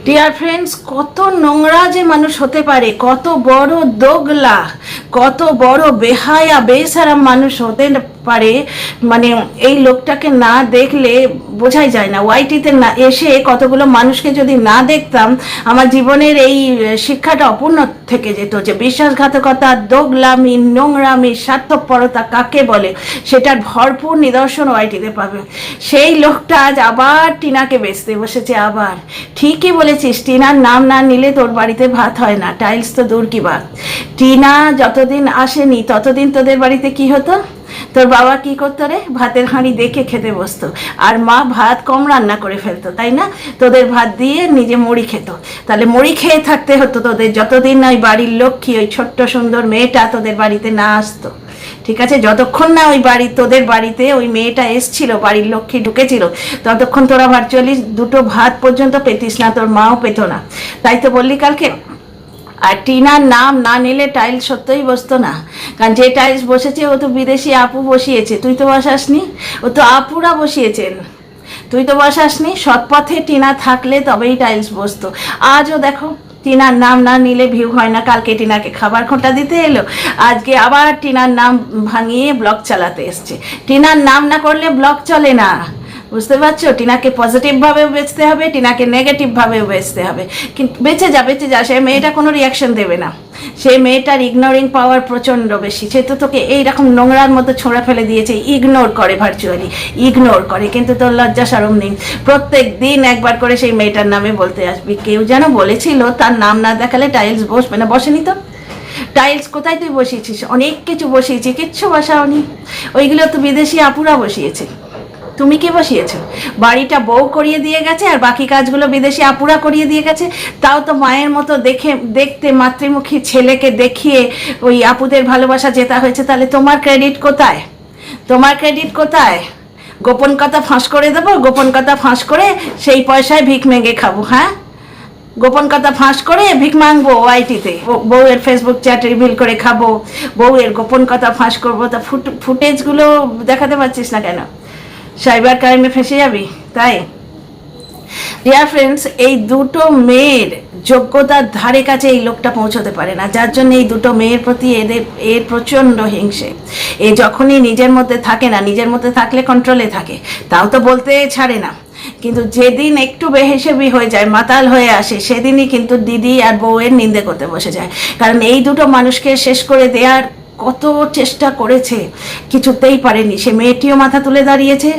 Dear friends, কত নোংরা যে মানুষ হতে পারে, কত বড় দোগলা, কত বড় বেহায়া বেসারাম মানুষ হতে পারে, মানে এই লোকটাকে না দেখলে বোঝাই যায় না। ওয়াইটিতে না এসে কতগুলো মানুষকে যদি না দেখতাম, আমার জীবনের এই শিক্ষাটা অপূর্ণ থেকে যেত যে বিশ্বাসঘাতকতা, দোগলামি, নোংরামি, স্বার্থপরতা কাকে বলে সেটার ভরপুর নিদর্শন ওয়াইটিতে পাবে। সেই লোকটা আজ আবার টিনাকে বেচতে বসেছে। আবার ঠিকই বলেছিস, টিনার নাম না নিলে তোর বাড়িতে ভাত হয় না, টাইলস তো দূর কি বাত। টিনা যতদিন আসেনি ততদিন তোদের বাড়িতে কি হতো? তোর বাবা কি করতো রে? ভাতের হাঁড়ি দেখে খেতে বসতো, আর মা ভাত কম রান্না করে ফেলতো, তাই না? তোদের ভাত দিয়ে নিজে মুড়ি খেত। তাহলে মুড়ি খেয়ে থাকতে হতো তোদের যতদিন না ওই বাড়ির লক্ষ্মী, ওই ছোট্ট সুন্দর মেয়েটা তোদের বাড়িতে না আসতো। ঠিক আছে, যতক্ষণ না ওই বাড়ি তোদের বাড়িতে ওই মেয়েটা এসছিল, বাড়ির লক্ষ্মী ঢুকেছিল, ততক্ষণ তোরা ভার্চুয়ালি দুটো ভাত পর্যন্ত পেতিস না, তোর মাও পেত না। তাই তো বললি কালকে। আর টিনার নাম না নিলে টাইলস সত্যই বসতো না, কারণ যে টাইলস বসেছে ও তো বিদেশি আপু বসিয়েছে, তুই তো বসাসনি, ও তো আপুরা বসিয়েছেন, তুই তো বসাসনি। সৎপথে টিনা থাকলে তবেই টাইলস বসতো। আজও দেখো, টিনার নাম না নিলে ভিউ হয় না। কালকে টিনাকে খাবার খোঁটা দিতে এলো, আজকে আবার টিনার নাম ভাঙিয়ে ব্লগ চালাতে এসছে। টিনার নাম না করলে ব্লগ চলে না, বুঝতে পারছো? টিনাকে পজিটিভভাবেও বেচতে হবে, টিনাকে নেগেটিভভাবেও বেচতে হবে। কিন্তু বেঁচে যা, সে মেয়েটা কোনো রিয়াকশন দেবে না। সেই মেয়েটার ইগনোরিং পাওয়ার প্রচণ্ড বেশি। সে তো তোকে এইরকম নোংরার মতো ছোঁড়া ফেলে দিয়েছে, ইগনোর করে, ভার্চুয়ালি ইগনোর করে, কিন্তু তোর লজ্জা শরম নেই। প্রত্যেক দিন একবার করে সেই মেয়েটার নামে বলতে আসবি। কেউ যেন বলেছিল তার নাম না দেখালে টাইলস বসবে না, বসেনি তো। টাইলস কোথায় তুই বসিয়েছিস? অনেক কিছু বসিয়েছি, কিচ্ছু বসাওনি। ওইগুলো তো বিদেশি আপুরা বসিয়েছে, তুমি কে বসিয়েছো? বাড়িটা বউ করিয়ে দিয়ে গেছে আর বাকি কাজগুলো বিদেশি আপুরা করিয়ে দিয়ে গেছে। তাও তো মায়ের মতো দেখতে মাতৃমুখী ছেলেকে দেখিয়ে ওই আপুদের ভালোবাসা জেতা হয়েছে। তাহলে তোমার ক্রেডিট কোথায়? তোমার ক্রেডিট কোথায়? গোপন কথা ফাঁস করে দেবো, গোপন কথা ফাঁস করে সেই পয়সায় ভিক মেঘে খাবো। হ্যাঁ, গোপন কথা ফাঁস করে ভিক মাংবো ওয়াইটিতে, বউয়ের ফেসবুক চ্যাট রিভিল করে খাবো, বউয়ের গোপন কথা ফাঁস করবো। তা ফুটেজগুলো দেখাতে পারছিস না কেন? সাইবার ক্রাইমে ফেঁসে যাবি তাই? ডিয়ার ফ্রেন্ডস, এই দুটো মেয়ের যোগ্যতার ধারে কাছে এই লোকটা পৌঁছতে পারে না, যার জন্য এই দুটো মেয়ের প্রতি এর প্রচণ্ড হিংসে। এ যখনই নিজের মধ্যে থাকে না, নিজের মধ্যে থাকলে কন্ট্রোলে থাকে, তাও তো বলতে ছাড়ে না, কিন্তু যেদিন একটু বেহিশেবি হয়ে যায়, মাতাল হয়ে আসে, সেদিনই কিন্তু দিদি আর বউয়ের নিন্দে করতে বসে যায়। কারণ এই দুটো মানুষকে শেষ করে দেওয়ার কত চেষ্টা করেছে, কিছুতেই পারেনি। সে মেয়েটিও মাথা তুলে দাঁড়িয়েছে,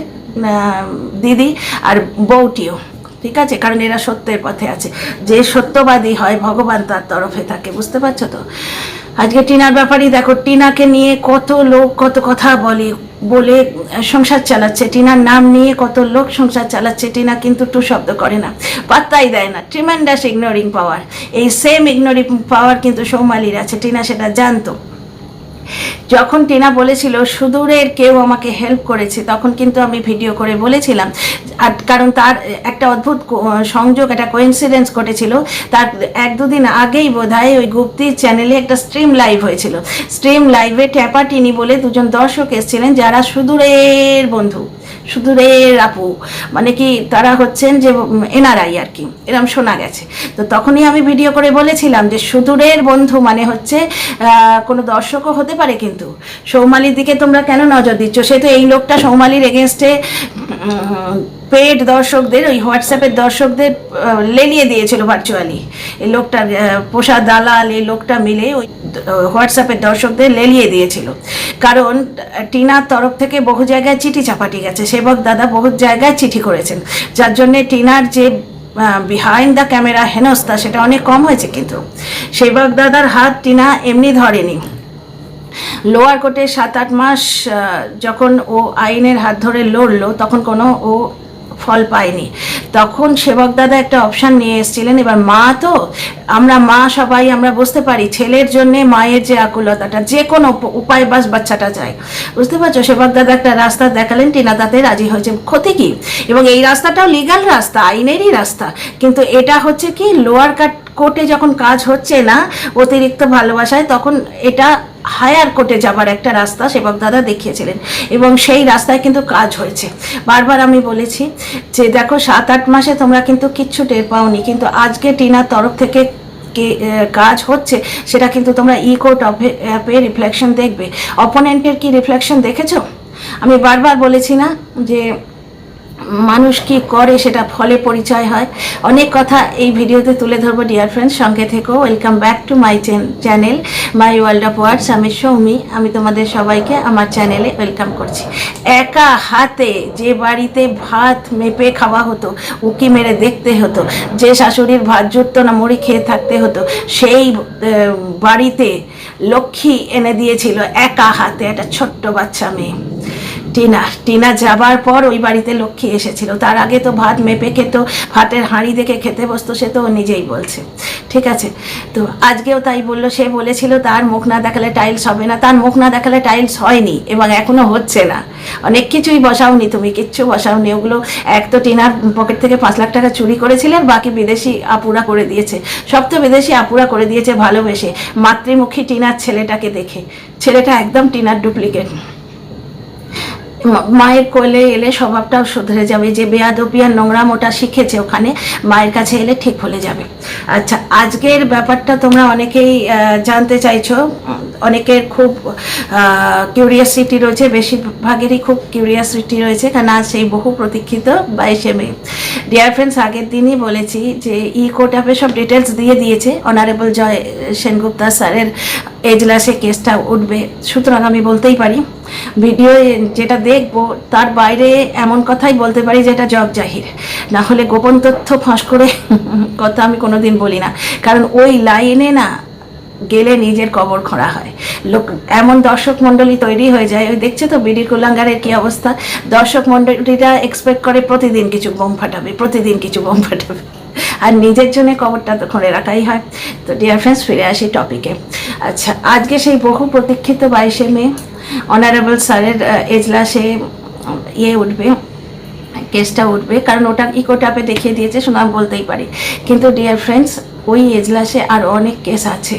দিদি, আর বউটিও। ঠিক আছে, কারণ এরা সত্যের পথে আছে। যে সত্যবাদী হয় ভগবান তার তরফে থাকে, বুঝতে পারছো তো? আজকে টিনার ব্যাপারেই দেখো, টিনাকে নিয়ে কত লোক কত কথা বলে সংসার চালাচ্ছে। টিনার নাম নিয়ে কত লোক সংসার চালাচ্ছে, টিনা কিন্তু টু শব্দ করে না, পাত্তাই দেয় না। ট্রিমেন্ডাস ইগনোরিং পাওয়ার। এই সেম ইগনোরিং পাওয়ার কিন্তু সৌমালির আছে, টিনা সেটা জানতো। যখন টিনা বলেছিল সুদূরের কেউ আমাকে হেল্প করেছে, তখন কিন্তু আমি ভিডিও করে বলেছিলাম, আর কারণ তার একটা অদ্ভুত সংযোগ, একটা কোইন্সিডেন্স ঘটেছিল। তার এক দুদিন আগেই বোধহয় ওই গুপ্তির চ্যানেলে একটা স্ট্রিম লাইভ হয়েছিল। স্ট্রিম লাইভে ট্যাপা টিনি বলে দুজন দর্শক এসেছিলেন, যারা সুদূরের বন্ধু, সুদূরের আপু, মানে কি তারা হচ্ছেন যে এনআরআই আর কি, এরকম শোনা গেছে। তো তখনই আমি ভিডিও করে বলেছিলাম যে সুদূরের বন্ধু মানে হচ্ছে কোনো দর্শকও হতে পারে, কিন্তু সৌমালির দিকে তোমরা কেন নজর দিচ্ছ? সে তো এই লোকটা সৌমালির এগেনস্টে পেড দর্শকদের, ওই হোয়াটসঅ্যাপের দর্শকদের লেলিয়ে দিয়েছিল ভার্চুয়ালি। এই লোকটার পোষা দালাল, এই লোকটা মিলে ওই হোয়াটসঅ্যাপের দর্শকদের লেলিয়ে দিয়েছিল। কারণ টিনার তরফ থেকে বহু জায়গায় চিঠি চাপাটি গেছে, সেবক দাদা বহু জায়গায় চিঠি করেছেন, যার জন্যে টিনার যে বিহাইন্ড দ্য ক্যামেরা হেনস্থা সেটা অনেক কম হয়েছে। কিন্তু সেবক দাদার হাত টিনা এমনি ধরেনি। লোয়ার কোর্টে 7-8 মাস যখন ও আইনের হাত ধরে লড়লো, তখন কোনো ও ফল পায়নি। তখন সেবক দাদা একটা অপশান নিয়ে এসেছিলেন। এবার মা তো, আমরা মা সবাই আমরা বুঝতে পারি ছেলের জন্যে মায়ের যে আকুলতাটা, যে কোনো উপায় বাস বাচ্চাটা যায়, বুঝতে পারছো? সেবক দাদা একটা রাস্তা দেখালেন, টিনা তাতে রাজি হয়েছে। ক্ষতি কি? এবং এই রাস্তাটাও লিগাল রাস্তা, আইনেরই রাস্তা, কিন্তু এটা হচ্ছে কি লোয়ার কোর্টে যখন কাজ হচ্ছে না অতিরিক্ত ভালোবাসায়, তখন এটা হায়ার কোর্টে যাবার একটা রাস্তা সেবক দাদা দেখিয়েছিলেন, এবং সেই রাস্তায় কিন্তু কাজ হয়েছে। বারবার আমি বলেছি যে দেখো 7-8 মাসে তোমরা কিন্তু কিচ্ছু টের পাওনি, কিন্তু আজকে টিনার তরফ থেকে কাজ হচ্ছে, সেটা কিন্তু তোমরা ই কোর্ট অ্যাপে রিফ্লেকশন দেখবে। অপোনেন্টের কি রিফ্লেকশন দেখেছো? আমি বারবার বলেছি না যে মানুষ কি করে সেটা ফলে পরিচয় হয়। অনেক কথা এই ভিডিওতে তুলে ধরবো ডিয়ার ফ্রেন্ডস, সঙ্গে থেকেও। Welcome back to my channel my world of words. আমি সৌমি, আমি তোমাদের সবাইকে আমার চ্যানেলে ওয়েলকাম করছি। একা হাতে যে বাড়িতে ভাত মেপে খাওয়া হতো, উকি মেরে দেখতে হতো, যে শাশুড়ির ভাত জুটতো না মুড়ি খেয়ে থাকতে হতো, সেই বাড়িতে লক্ষ্মী এনে দিয়েছিল একা হাতে একটা ছোট্ট বাচ্চা মেয়ে টিনা যাবার পর ওই বাড়িতে লক্ষ্মী এসেছিল। তার আগে তো ভাত মেপে খেত, ভাতের হাঁড়ি দেখে খেতে বসতো, সে তো ও নিজেই বলছে। ঠিক আছে, তো আজকেও তাই বললো। সে বলেছিল তার মুখ না দেখালে টাইলস হবে না, তার মুখ না দেখালে টাইলস হয়নি এবং এখনো হচ্ছে না। অনেক কিছুই বসাওনি, তুমি কিচ্ছু বসাওনি। ওগুলো এক তো টিনার পকেট থেকে 5 লাখ টাকা চুরি করেছিলেন, বাকি বিদেশি আপুরা করে দিয়েছে। সব তো বিদেশি আপুরা করে দিয়েছে ভালোবেসে, মাতৃমুখী টিনার ছেলেটাকে দেখে। ছেলেটা একদম টিনার ডুপ্লিকেট। মায়ের কোলে এলে স্বভাবটাও শুধরে যাবে, যে বেয়াদবি আর নোংরাম ওটা শিখেছে ওখানে, মায়ের কাছে এলে ঠিক হয়ে যাবে। আচ্ছা, আজকের ব্যাপারটা তোমরা অনেকেই জানতে চাইছো, অনেকের খুব কিউরিয়াসিটি রয়েছে, বেশিরভাগেরই খুব কিউরিয়াসিটি রয়েছে, কারণ আজ সেই বহু প্রতীক্ষিত 22শে মে। ডিয়ার ফ্রেন্ডস, আগের দিনই বলেছি যে ই কোর্ট অ্যাপে সব ডিটেলস দিয়ে দিয়েছে। অনারেবল জয় সেনগুপ্তা স্যারের এজলাসে কেসটা উঠবে, সুতরাং আমি বলতেই পারি ভিডিও যেটা দেখবো তার বাইরে এমন কথাই বলতে পারি যেটা জগ জাহির, না হলে গোপন তথ্য ফাঁস করে কথা আমি কোনোদিন বলি না, কারণ ওই লাইনে না গেলে নিজের কবর খোঁড়া হয়। লোক এমন দর্শক মণ্ডলী তৈরি হয়ে যায়, ওই দেখছে তো বিডি কুলাঙ্গারের কি অবস্থা। দর্শক মণ্ডলীরা এক্সপেক্ট করে প্রতিদিন কিছু বোম ফাটাবে, প্রতিদিন কিছু বোম ফাটাবে, আর নিজের জন্য কবরটা তো খুঁড়ে রাখাই হয়। তো ডিয়ার ফ্রেন্ডস, ফিরে আসি টপিকে। আচ্ছা, আজকে সেই বহু প্রতীক্ষিত 22শে মে অনারেবল স্যারের এজলাসে উঠবে, কেসটা উঠবে, কারণ ওটা ইকো ট্যাপে দেখিয়ে দিয়েছে, শোনা আমি বলতেই পারি। কিন্তু ডিয়ার ফ্রেন্ডস, ওই এজলাসে আর অনেক কেস আছে,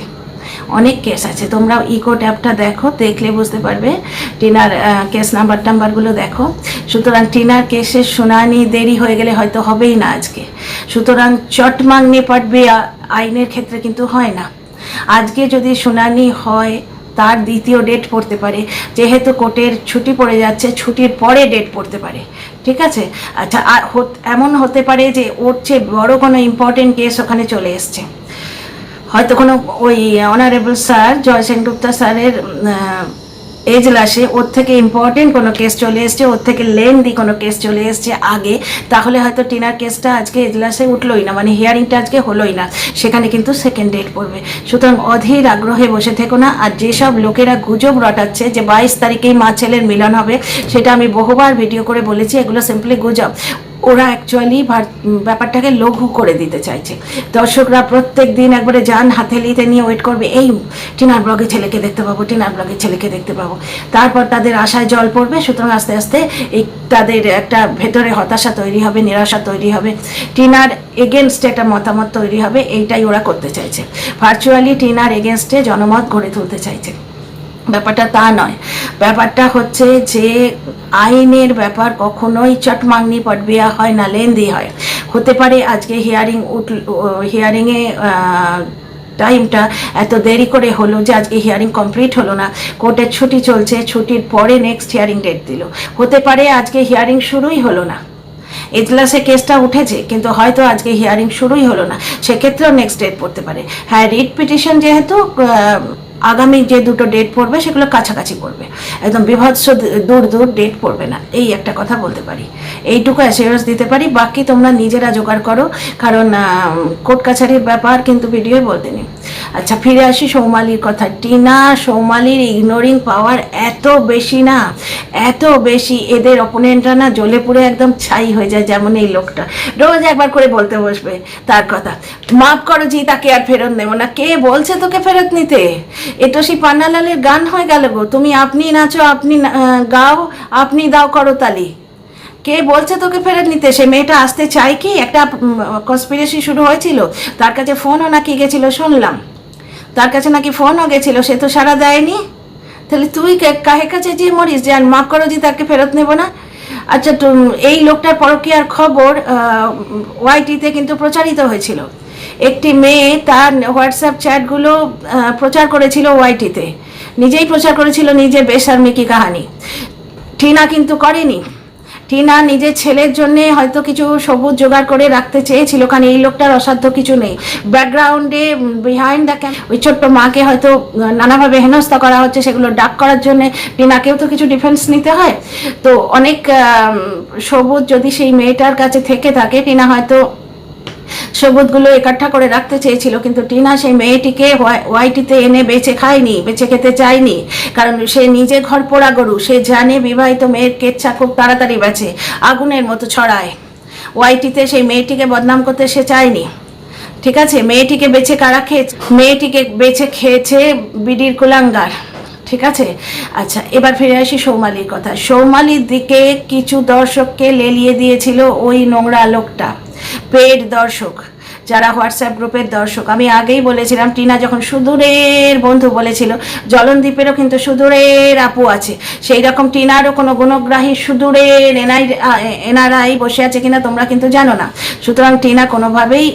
অনেক কেস আছে। তোমরা ইকো ট্যাপটা দেখো, দেখলে বুঝতে পারবে। টিনার কেস নাম্বারগুলো দেখো। সুতরাং টিনার কেসের শুনানি দেরি হয়ে গেলে হয়তো হবেই না আজকে। সুতরাং চট মাংনে পাঠবে আইনের ক্ষেত্রে কিন্তু হয় না। আজকে যদি শুনানি হয় তার দ্বিতীয় ডেট পড়তে পারে, যেহেতু কোর্টের ছুটি পড়ে যাচ্ছে, ছুটির পরে ডেট পড়তে পারে। ঠিক আছে, আচ্ছা, এমন হতে পারে যে ওর চেয়ে বড় কোনো ইম্পর্টেন্ট কেস ওখানে চলে এসছে, হয়তো কোনো ওই অনারেবল স্যার জয় সেনগুপ্তা স্যারের এজলাসে ওর থেকে ইম্পর্টেন্ট কোনো কেস চলে এসছে, ওর থেকে লেন্দি কোনো কেস চলে এসছে আগে, তাহলে হয়তো টিনার কেসটা আজকে এজলাসে উঠলোই না, মানে হিয়ারিংটা আজকে হলোই না, সেখানে কিন্তু সেকেন্ড ডেট পড়বে। সুতরাং অধীর আগ্রহে বসে থেকো না। আর যেসব লোকেরা গুজব রটাচ্ছে যে 22 তারিখেই মা ছেলের মিলন হবে, সেটা আমি বহুবার ভিডিও করে বলেছি, এগুলো সিম্পলি গুজব। ওরা অ্যাকচুয়ালি ব্যাপারটাকে লঘু করে দিতে চাইছে। দর্শকরা প্রত্যেক দিন একবারে যান হাতেলিতে নিয়ে ওয়েট করবে, এই টিনার ব্লগে ছেলেকে দেখতে পাবো, টিনার ব্লগে ছেলেকে দেখতে পাবো। তারপর তাদের আশায় জল পড়বে। সুতরাং আস্তে আস্তে এই তাদের একটা ভেতরে হতাশা তৈরি হবে, নিরাশা তৈরি হবে, টিনার এগেনস্টে একটা মতামত তৈরি হবে। এইটাই ওরা করতে চাইছে, ভার্চুয়ালি টিনার এগেনস্টে জনমত গড়ে তুলতে চাইছে। ব্যাপারটা তা নয়, ব্যাপারটা হচ্ছে যে আইনের ব্যাপার কখনোই চটমাংনি পটবিয়া হয় না, লেন্দি হয়। হতে পারে আজকে হিয়ারিংয়ে টাইমটা এত দেরি করে হলো যে আজকে হিয়ারিং কমপ্লিট হলো না, কোর্টের ছুটি চলছে, ছুটির পরে নেক্সট হিয়ারিং ডেট দিল। হতে পারে আজকে হিয়ারিং শুরুই হলো না, এজলাসে কেসটা উঠেছে কিন্তু হয়তো আজকে হিয়ারিং শুরুই হলো না, সেক্ষেত্রেও নেক্সট ডেট পড়তে পারে। হ্যাঁ, রিট পিটিশন যেহেতু আগামী যে দুটো ডেট পড়বে সেগুলো কাছাকাছি পড়বে, একদম বিভৎস দূর দূর ডেট পড়বে না, এই একটা কথা বলতে পারি, এইটুকু অ্যাসিওরেন্স দিতে পারি। বাকি তোমরা নিজেরা জোগাড় করো, কারণ কোর্ট কাছারির ব্যাপার কিন্তু ভিডিওই বলতে নেই। আচ্ছা, ফিরে আসি সৌমালির কথা। টিনা সৌমালির ইগনোরিং পাওয়ার এত বেশি না, এত বেশি, এদের অপোনেন্টরা না জ্বলে পুড়ে একদম ছাই হয়ে যায়। যেমন এই লোকটা রোজ একবার করে বলতে বসবে তার কথা, মাফ করো জি, তাকে আর ফেরত নেবো না। কে বলছে তোকে ফেরত নিতে? এটা সেই পান্নালালের গান হয়ে গেল গো, তুমি আপনি নাচো, আপনি গাও, আপনি দাও করতালি। কে বলছে তোকে ফেরত নিতে? সে মেয়েটা আসতে চায় কি? একটা কনস্পিরেসি শুরু হয়েছিল, তার কাছে ফোনও নাকি গেছিল শুনলাম, তার কাছে নাকি ফোনও গেছিল, সে তো সাড়া দেয়নি। তাহলে তুই কাহে কাছে যে মরিস যে আর মাফ করো যে তাকে ফেরত নেব না? আচ্ছা, এই লোকটার পরকীয়ার খবর ওয়াইটিতে কিন্তু প্রচারিত হয়েছিল। একটি মেয়ে তার হোয়াটসঅ্যাপ চ্যাটগুলো প্রচার করেছিল ওয়াইটিতে, নিজেই প্রচার করেছিল নিজের বেশারমি কি কাহানি। টিনা কিন্তু করেনি। টিনা নিজের ছেলের জন্য হয়তো কিছু সবুজ জোগাড় করে রাখতে চেয়েছিল, কারণ এই লোকটার অসাধ্য কিছু নেই। ব্যাকগ্রাউন্ডে বিহাইন্ড দ্য ক্যামেরা ওই ছোট্ট মাকে হয়তো নানাভাবে হেনস্থা করা হচ্ছে, সেগুলো ডাক করার জন্য টিনাকেও তো কিছু ডিফেন্স নিতে হয়। তো অনেক সবুজ যদি সেই মেয়েটার কাছে থেকে থাকে, টিনা হয়তো সবুজগুলো একঠা করে রাখতে চেয়েছিল, কিন্তু টিনা সেই মেয়েটিকে ওয়াইটিতে এনে বেঁচে খায়নি, বেঁচে খেতে চায়নি। কারণ সে নিজে ঘর পোড়া গরু, সে জানে বিবাহিত মেয়ের কেচ্ছা খুব তাড়াতাড়ি বেঁচে, আগুনের মতো ছড়ায়। ওয়াইটিতে সেই মেয়েটিকে বদনাম করতে সে চায়নি। ঠিক আছে, মেয়েটিকে বেঁচে কারা খেয়েছে? মেয়েটিকে বেঁচে খেয়েছে বিডির কুলাঙ্গার। ঠিক আছে, আচ্ছা এবার ফিরে আসি সৌমালির কথা। সৌমালির দিকে কিছু দর্শককে লেলিয়ে দিয়েছিল ওই নোংরা লোকটা, পেড দর্শক, যারা হোয়াটসঅ্যাপ গ্রুপের দর্শক। আমি আগেই বলেছিলাম, টিনা যখন সুদূরের বন্ধু বলেছিল, জলনদীপেরও কিন্তু সুদূরের আপু আছে, সেই রকম টিনারও কোনো গুণগ্রাহী সুদূরের এনআরআই বসে আছে কিনা তোমরা কিন্তু জানো না। সুতরাং টিনা কোনোভাবেই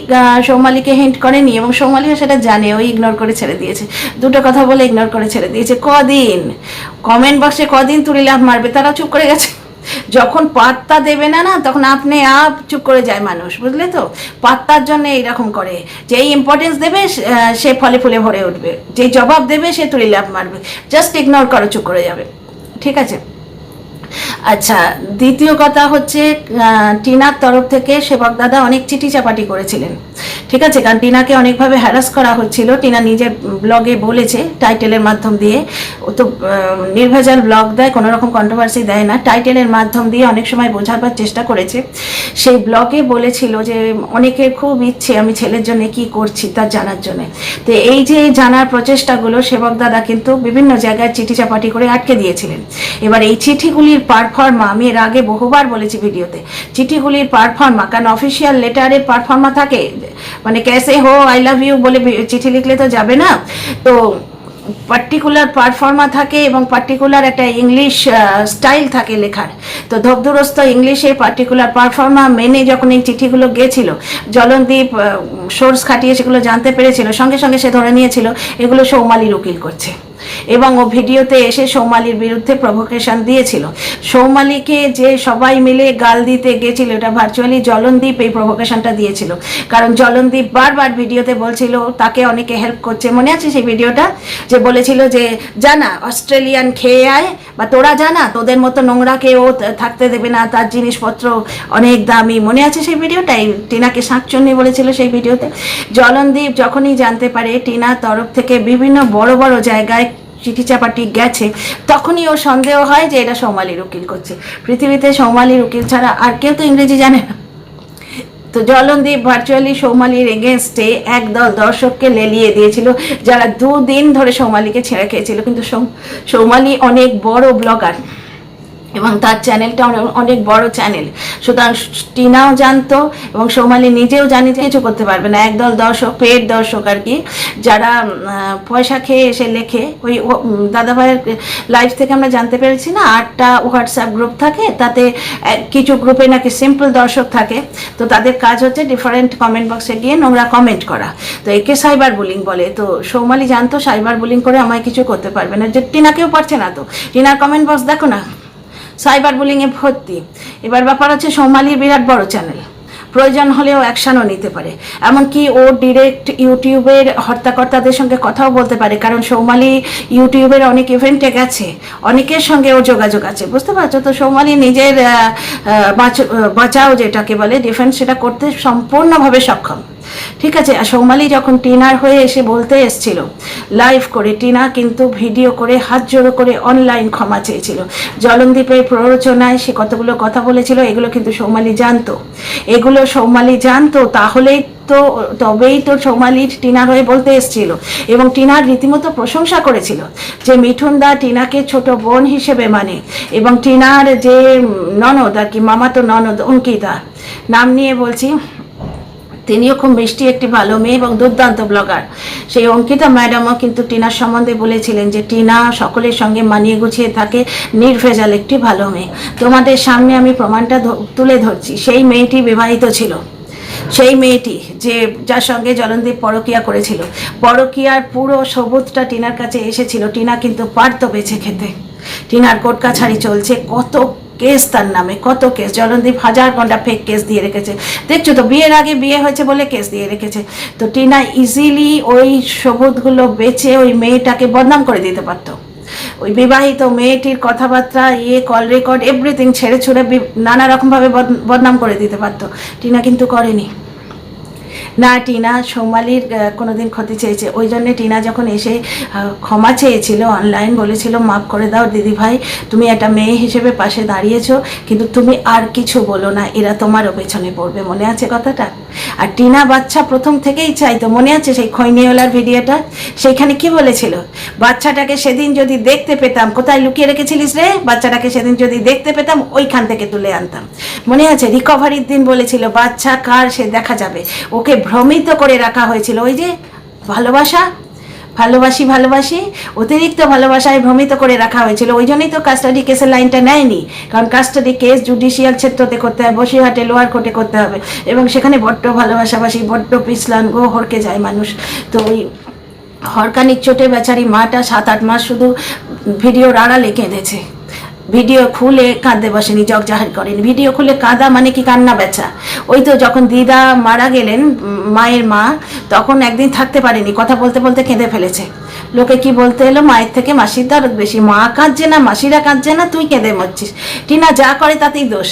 সৌমালিকে হিন্ট করেনি, এবং সৌমালিও সেটা জানে, ওই ইগনোর করে ছেড়ে দিয়েছে। দুটো কথা বলে ইগনোর করে ছেড়ে দিয়েছে। কদিন কমেন্ট বক্সে কদিন তুলি লাভ মারবে, তারা চুপ করে গেছে। যখন পাত্তা দেবে না না, তখন আপনি আপ চুপ করে যায় মানুষ, বুঝলে তো? পাত্তার জন্য এইরকম করে, যেই ইম্পর্টেন্স দেবে সে ফলে ফুলে ভরে উঠবে, যেই জবাব দেবে সে তুলি লাভ মারবে। জাস্ট ইগনোর করো, চুপ করে যাবে। ঠিক আছে, আচ্ছা দ্বিতীয় কথা হচ্ছে, টিনার তরফ থেকে সেবক দাদা অনেক চিঠি চাপাটি করেছিলেন। ঠিক আছে, কারণ টিনাকে অনেকভাবে হ্যারাস করা হচ্ছিল। টিনা নিজের ব্লগে বলেছে, টাইটেলের মাধ্যম দিয়ে, ও তো নির্ভেজাল ব্লগ দেয়, কোনো রকম কন্ট্রোভার্সি দেয় না, টাইটেলের মাধ্যম দিয়ে অনেক সময় বোঝাবার চেষ্টা করেছে। সেই ব্লগে বলেছিল যে অনেকের খুব ইচ্ছে আমি ছেলের জন্য কি করছি তা জানার জন্য। তো এই যে জানার প্রচেষ্টাগুলো সেবক দাদা কিন্তু বিভিন্ন জায়গায় চিঠি চাপাটি করে আটকে দিয়েছিলেন। এবার এই চিঠিগুলির পারফর্মা, আমি এর আগে বহুবার বলেছি ভিডিওতে, চিঠিগুলির পারফর্মা, কারণ অফিসিয়াল লেটারের পারফর্মা থাকে, মানে ক্যাসে হো আই লাভ ইউ বলে চিঠি লিখলে তো যাবে না, তো পার্টিকুলার পারফর্মা থাকে এবং পার্টিকুলার একটা ইংলিশ স্টাইল থাকে লেখার। তো ধবধুরস্ত ইংলিশে পার্টিকুলার পারফর্মা মেনে যখন এই চিঠিগুলো গেছিল, জলনদীপ সোর্স খাটিয়ে সেগুলো জানতে পেরেছিল, সঙ্গে সঙ্গে সে ধরে নিয়েছিল এগুলো সৌমালির উকিল করছে, এবং ও ভিডিওতে এসে সৌমালির বিরুদ্ধে প্রভোকেশন দিয়েছিল। সৌমালিকে যে সবাই মিলে গাল দিতে গেছিল, এটা ভার্চুয়ালি জলনদীপ এই প্রভোকেশনটা দিয়েছিল। কারণ জলনদীপ বারবার ভিডিওতে বলছিল তাকে অনেকে হেল্প করছে, মনে আছে সেই ভিডিওটা, যে বলেছিল যে জানা অস্ট্রেলিয়ান খেয়ে আয়, বা তোরা জানা তোদের মতো নোংরাকে ও থাকতে দেবে না, তার জিনিসপত্র অনেক দামি, মনে আছে সেই ভিডিওটাই? টিনাকে শাঁকচুন্নি বলেছিল সেই ভিডিওতে। জলনদীপ যখনই জানতে পারে টিনার তরফ থেকে বিভিন্ন বড় বড় জায়গায় চিঠি চাপাটি গেছে, তখনই ও সন্দেহ হয় যে এটা সৌমালির উকিল করছে। পৃথিবীতে সৌমালির উকিল ছাড়া আর কেউ তো ইংরেজি জানে না। তো জলনদীপ ভার্চুয়ালি সৌমালির এগেনস্টে একদল দর্শককে লেলিয়ে দিয়েছিল, যারা দুদিন ধরে সৌমালিকে ছেড়ে খেয়েছিল। কিন্তু সৌমালি অনেক বড় ব্লগার এবং তার চ্যানেলটা অনেক বড় চ্যানেল, সুতরাং টিনাও জানতো এবং সৌমালি নিজেও জানি যে কিছু করতে পারবে না। একদল দর্শক, পেড দর্শক আর কি, যারা পয়সা খেয়ে এসে লেখে। ওই দাদাভাইয়ের লাইভ থেকে আমরা জানতে পেরেছি না, 8টা হোয়াটসঅ্যাপ গ্রুপ থাকে, তাতে কিছু গ্রুপে নাকি সিম্পল দর্শক থাকে, তো তাদের কাজ হচ্ছে ডিফারেন্ট কমেন্ট বক্সে গিয়ে নোংরা কমেন্ট করা। তো একে সাইবার বুলিং বলে। তো সৌমালি জানতো সাইবার বুলিং করে আমায় কিছু করতে পারবে না, যে টিনাকেও পারছে না। তো টিনার কমেন্ট বক্স দেখো না, সাইবার বুলিংয়ে ভর্তি। এবার ব্যাপার হচ্ছে সৌমালির বিরাট বড় চ্যানেল, প্রয়োজন হলেও অ্যাকশনও নিতে পারে, এমনকি ও ডিরেক্ট ইউটিউবের হর্তাকর্তাদের সঙ্গে কথাও বলতে পারে, কারণ সৌমালি ইউটিউবের অনেক ইভেন্টে গেছে, অনেকের সঙ্গে ও যোগাযোগ আছে, বুঝতে পারছো? তো সৌমালি নিজের বাঁচাও যেটাকে বলে ডিফেন্স, সেটা করতে সম্পূর্ণভাবে সক্ষম। ঠিক আছে, আর সৌমালি যখন টিনার হয়ে এসে বলতে এসেছিল লাইভ করে, টিনা কিন্তু ভিডিও করে হাত জোড়ো করে অনলাইন ক্ষমা চেয়েছিল। জলনদীপের প্ররোচনায় সে কতগুলো কথা বলেছিল, এগুলো কিন্তু সৌমালি জানতো, এগুলো সৌমালি জানতো, তাহলেই তো তবেই তো সৌমালি টিনার হয়ে বলতে এসেছিল, এবং টিনার রীতিমতো প্রশংসা করেছিল যে মিঠুন দা টিনাকে ছোট বোন হিসেবে মানে, এবং টিনার যে ননদ আর কি, মামাতো ননদ অঙ্কিতা, নাম নিয়ে বলছি, তিনিও খুব মিষ্টি একটি ভালো মেয়ে এবং দুর্দান্ত ব্লগার। সেই অঙ্কিতা ম্যাডামও কিন্তু টিনার সম্বন্ধে বলেছিলেন যে টিনা সকলের সঙ্গে মানিয়ে গুছিয়ে থাকে, নির্ভেজাল একটি ভালো মেয়ে। তোমাদের সামনে আমি প্রমাণটা তুলে ধরছি। সেই মেয়েটি বিবাহিত ছিল, সেই মেয়েটি যার সঙ্গে জলনদীপ পরকীয়া করেছিল, পরকীয়ার পুরো সবুজটা টিনার কাছে এসেছিল। টিনা কিন্তু পারত বেছে খেতে। টিনার কোর্ট কাছারি চলছে, কত কেস তার নামে, কত কেস। জলনদীপ হাজার ঘন্টা ফেক কেস দিয়ে রেখেছে, দেখছো তো, বিয়ের আগে বিয়ে হয়েছে বলে কেস দিয়ে রেখেছে। তো টিনা ইজিলি ওই সবুজগুলো বেচে ওই মেয়েটাকে বদনাম করে দিতে পারতো। ওই বিবাহিত মেয়েটির কথাবার্তা, কল রেকর্ড, এভরিথিং ছেড়ে ছুড়ে নানা রকমভাবে বদনাম করে দিতে পারতো। টিনা কিন্তু করেনি। না, টিনা সৌমালির কোনোদিন ক্ষতি চেয়েছে। ওই জন্যে টিনা যখন এসে ক্ষমা চেয়েছিল অনলাইন, বলেছিল মাফ করে দাও দিদি ভাই, তুমি একটা মেয়ে হিসেবে পাশে দাঁড়িয়েছো, কিন্তু তুমি আর কিছু বলো না, এরা তোমারও পেছনে পড়বে। মনে আছে কথাটা? আর টিনা বাচ্চা প্রথম থেকেই চাইতো, মনে আছে সেই খৈনিওয়ালার ভিডিওটা? সেইখানে কি বলেছিল? বাচ্চাটাকে সেদিন যদি দেখতে পেতাম, কোথায় লুকিয়ে রেখেছিলিস রে, বাচ্চাটাকে সেদিন যদি দেখতে পেতাম ওইখান থেকে তুলে আনতাম। মনে আছে? রিকভারির দিন বলেছিল বাচ্চা কার সে দেখা যাবে। ওকে ভ্রমিত করে রাখা হয়েছিল। ওই যে ভালোবাসা, ভালোবাসি ভালোবাসি, অতিরিক্ত ভালোবাসায় ভ্রমিত করে রাখা হয়েছিল। ওই জন্যই তো কাস্টাডি কেসের লাইনটা নেয়নি, কারণ কাস্টাডি কেস জুডিশিয়াল ক্ষেত্রতে করতে হয়, বসিরহাটে লোয়ার কোর্টে করতে হবে, এবং সেখানে বড্ড ভালোবাসাবাসি, বড্ড পিছলান গো, হরকে যায় মানুষ। তো ওই হরকানির চোটে বেচারি মাটা 7-8 মাস শুধু ভিডিওর আড়ালে কেঁদেছে। ভিডিও খুলে কাঁদতে বসেনি, জগজাহার করেনি। ভিডিও খুলে কাঁদা মানে কি কান্না বেচা। ওই তো যখন দিদা মারা গেলেন, মায়ের মা, তখন একদিন থাকতে পারেনি, কথা বলতে বলতে কেঁদে ফেলেছে। লোকে কি বলতে এলো, মায়ের থেকে মাসির দরদ বেশি, মা কাঁদছে না, মাসিরা কাঁদছে না, তুই কেঁদে মরছিস। টিনা যা করে তাতেই দোষ,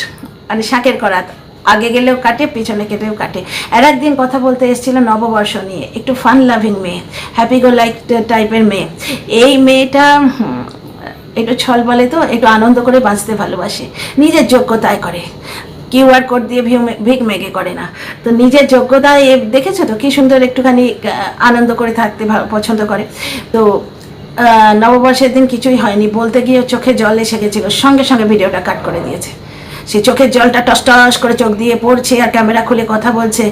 মানে শাকের করাত, আগে গেলেও কাটে, পিছনে কেটেও কাটে। আর একদিন কথা বলতে এসেছিল নববর্ষ নিয়ে, একটু ফান লাভিং মেয়ে, হ্যাপি গো লাইক টাইপের মেয়ে। এই মেয়েটা একটু ছল বলে, তো একটু আনন্দ করে বাঁচতে ভালোবাসে, নিজের যোগ্যতায় করে, কিউআর কোড দিয়ে ভিক মেগে করে না। তো নিজের যোগ্যতায় দেখেছো তো কি সুন্দর একটুখানি আনন্দ করে থাকতে পছন্দ করে। তো নববর্ষের দিন কিছুই হয়নি, বলতে গিয়ে চোখে জল এসে গেছিলো, সঙ্গে সঙ্গে ভিডিওটা কাট করে দিয়েছে। সে চোখের জলটা টস টস করে চোখ দিয়ে পড়ছে আর ক্যামেরা খুলে কথা বলছে।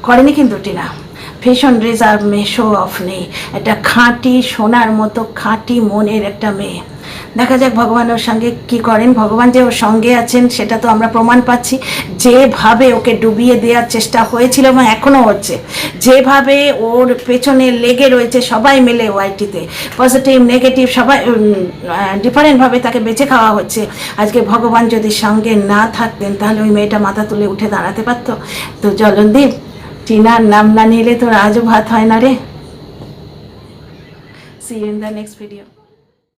করেনি কিন্তু টিনা, ভীষণ রিজার্ভ মেয়ে, শো অফ নেই, একটা খাঁটি সোনার মতো খাঁটি মনের একটা মেয়ে। দেখা যাক ভগবান ওর সঙ্গে কি করেন। ভগবান যে ওর সঙ্গে আছেন সেটা তো আমরা প্রমাণ পাচ্ছি। যেভাবে ওকে ডুবিয়ে দেওয়ার চেষ্টা হয়েছিল এবং এখনও হচ্ছে, যেভাবে ওর পেছনে লেগে রয়েছে সবাই মিলে ওয়াইটিতে, পজিটিভ নেগেটিভ সবাই ডিফারেন্টভাবে তাকে বেঁচে খাওয়া হচ্ছে। আজকে ভগবান যদি সঙ্গে না থাকতেন তাহলে ওই মেয়েটা মাথা তুলে উঠে দাঁড়াতে পারতো? তো জলনদীপ, টিনার নাম না নিলে তোর আজও ভাত হয় না রে। See you in the next video.